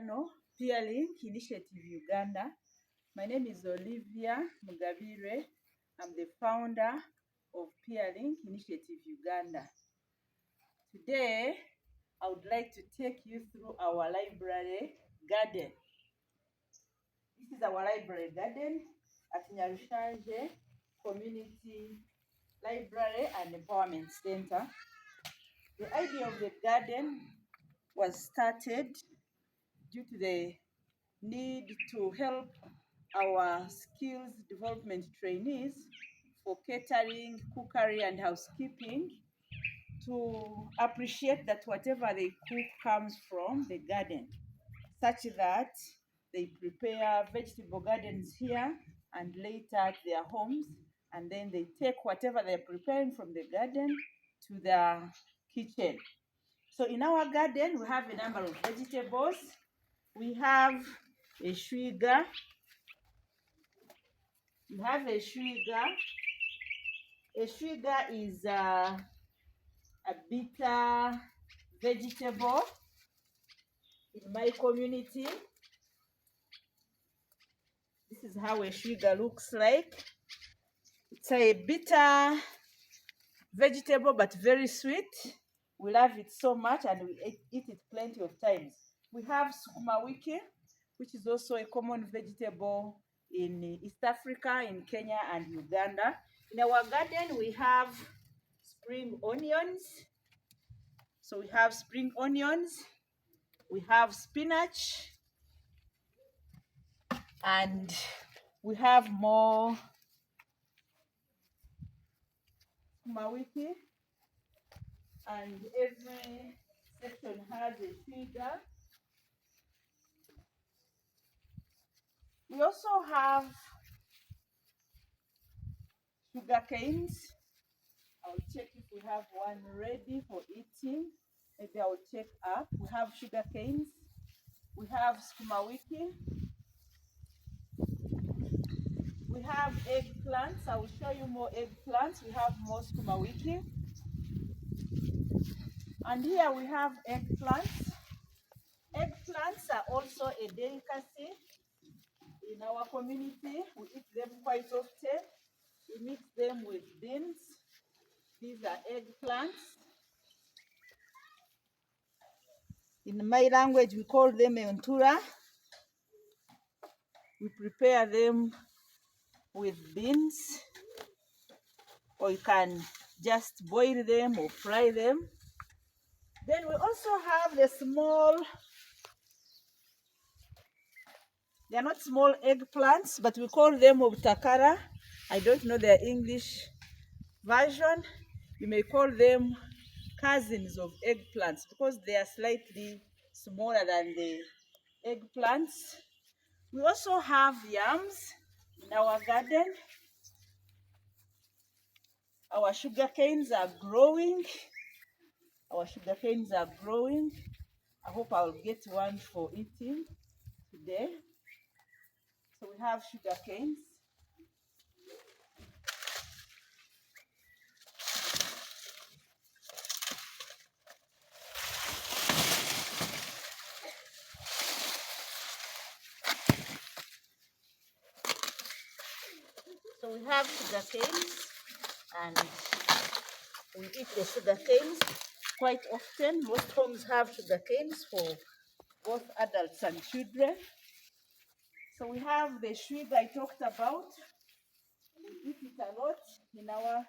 No, Peerlink Initiative Uganda. My name is Olivia Mugabire. I'm the founder of Peerlink Initiative Uganda. Today, I would like to take you through our library garden. This is our library garden at Nyarushanje Community Library and Empowerment Center. The idea of the garden was started due to the need to help our skills development trainees for catering, cookery, and housekeeping to appreciate that whatever they cook comes from the garden, such that they prepare vegetable gardens here and later at their homes, and then they take whatever they're preparing from the garden to their kitchen. So in our garden, we have a number of vegetables. We have a shwiga. We have a shwiga. A shwiga is a bitter vegetable in my community. This is how a shwiga looks like. It's a bitter vegetable but very sweet. We love it so much and we eat it plenty of times. We have sukuma wiki, which is also a common vegetable in East Africa, in Kenya and Uganda. In our garden, we have spring onions. So we have spring onions, we have spinach, and we have more sukuma wiki. And every section has a shwiga. We also have sugar canes. I'll check if we have one ready for eating. Maybe I'll check up. We have sugar canes. We have sukuma wiki. We have eggplants. I will show you more eggplants. We have more sukuma wiki. And here we have eggplants. Eggplants are also a delicacy in our community. We eat them quite often. We mix them with beans. These are eggplants. In my language, we call them entura. We prepare them with beans, or you can just boil them or fry them. Then we also have the small, they are not small eggplants, but we call them obtakara. I don't know their English version. You may call them cousins of eggplants because they are slightly smaller than the eggplants. We also have yams in our garden. Our sugar canes are growing. Our sugar canes are growing. I hope I'll get one for eating today. So we have sugar canes. So we have sugar canes and we eat the sugar canes quite often. Most homes have sugar canes for both adults and children. So we have the shwiga I talked about. We eat it a lot in our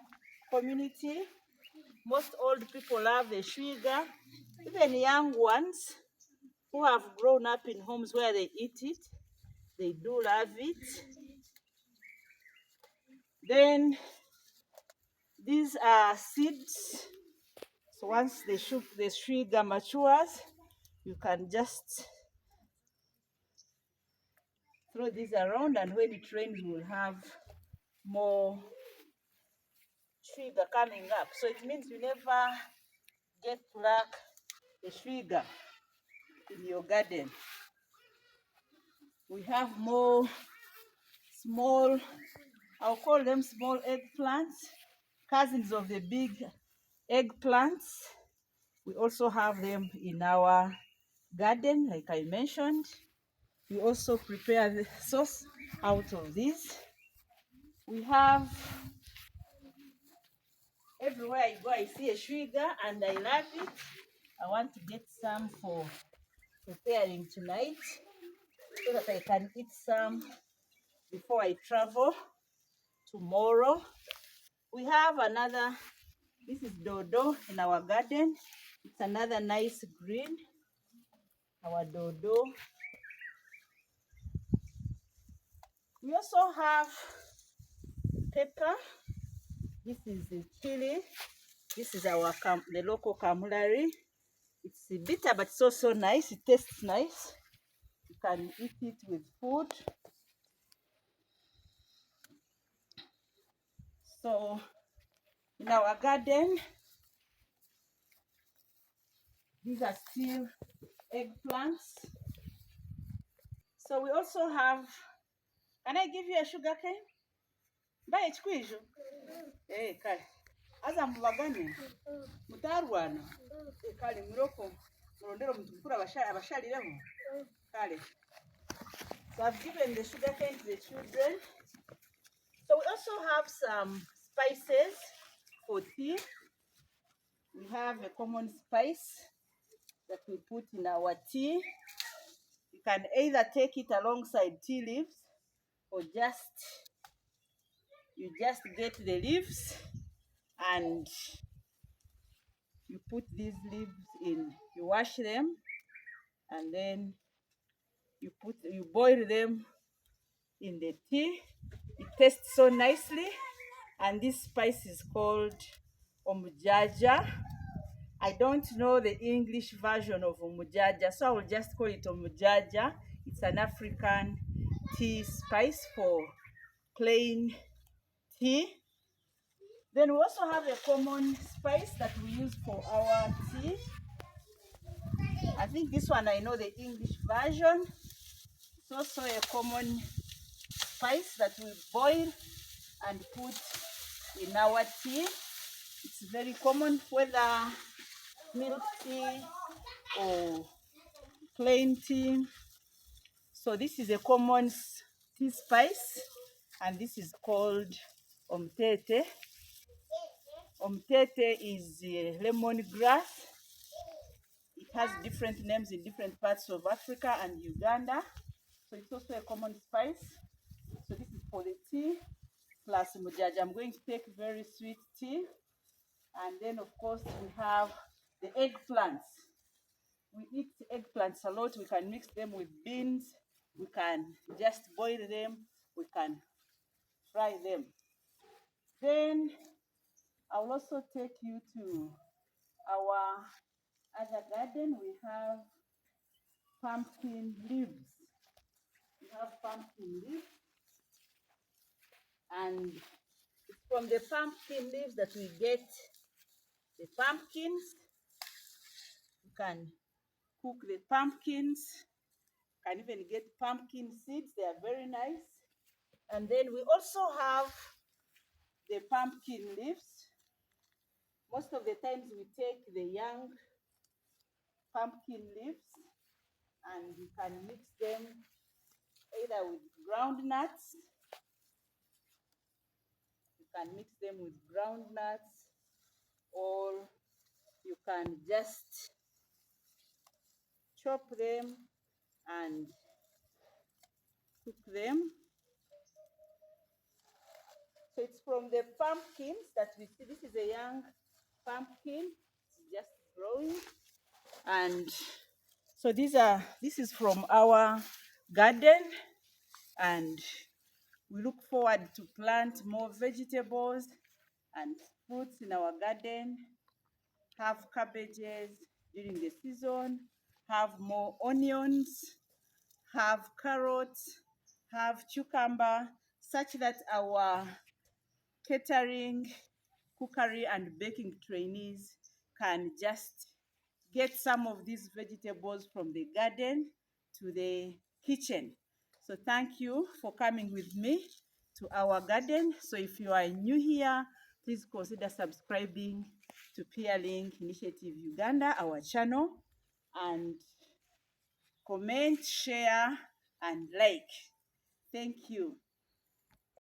community. Most old people love the shwiga. Even young ones who have grown up in homes where they eat it, they do love it. Then these are seeds. So once the shwiga matures, you can just throw these around, and when it rains, we'll have more shwiga coming up. So it means you never get to lack the shwiga in your garden. We have more small, I'll call them small eggplants, cousins of the big eggplants. We also have them in our garden, like I mentioned. We also prepare the sauce out of this. We have, everywhere I go, I see a sugar and I love it. I want to get some for preparing tonight so that I can eat some before I travel tomorrow. We have another, this is dodo in our garden. It's another nice green, our dodo. We also have pepper. This is the chili. This is our the local kamulari. It's bitter, but it's also nice. It tastes nice. You can eat it with food. So in our garden, these are still eggplants. So we also have, can I give you a sugar cane? Buy it squeeze. Hey, kale. Aza mubagane. Mutarwana. Kale muroko. Murondero mukura abashalireho. Kale. So I've given the sugar cane to the children. So we also have some spices for tea. We have a common spice that we put in our tea. You can either take it alongside tea leaves or you just get the leaves and you put these leaves in, you wash them and then you boil them in the tea. It tastes so nicely, and this spice is called omujaja. I don't know the English version of omujaja, so I will just call it omujaja. It's an African tea spice for plain tea. Then we also have a common spice that we use for our tea. I think this one I know the English version. It's also a common spice that we boil and put in our tea. It's very common, whether milk tea or plain tea. So this is a common tea spice, and this is called omtete. Omtete is lemongrass. It has different names in different parts of Africa and Uganda. So it's also a common spice. So this is for the tea plus mujaja. I'm going to take very sweet tea. And then of course we have the eggplants. We eat eggplants a lot. We can mix them with beans. We can just boil them. We can fry them. Then I will also take you to our other garden. We have pumpkin leaves. We have pumpkin leaves. And it's from the pumpkin leaves that we get the pumpkins. You can cook the pumpkins. You can even get pumpkin seeds. They are very nice. And then we also have the pumpkin leaves. Most of the times we take the young pumpkin leaves and you can mix them either with ground nuts. You can mix them with ground nuts, or you can just chop them and cook them. So it's from the pumpkins that we see. This is a young pumpkin, it's just growing. And so this is from our garden, and we look forward to plant more vegetables and fruits in our garden, have cabbages during the season, have more onions, have carrots, have cucumber, such that our catering, cookery, and baking trainees can just get some of these vegetables from the garden to the kitchen. So thank you for coming with me to our garden. So if you are new here, please consider subscribing to Pearlink Initiative Uganda, our channel. And comment, share, and like. Thank you.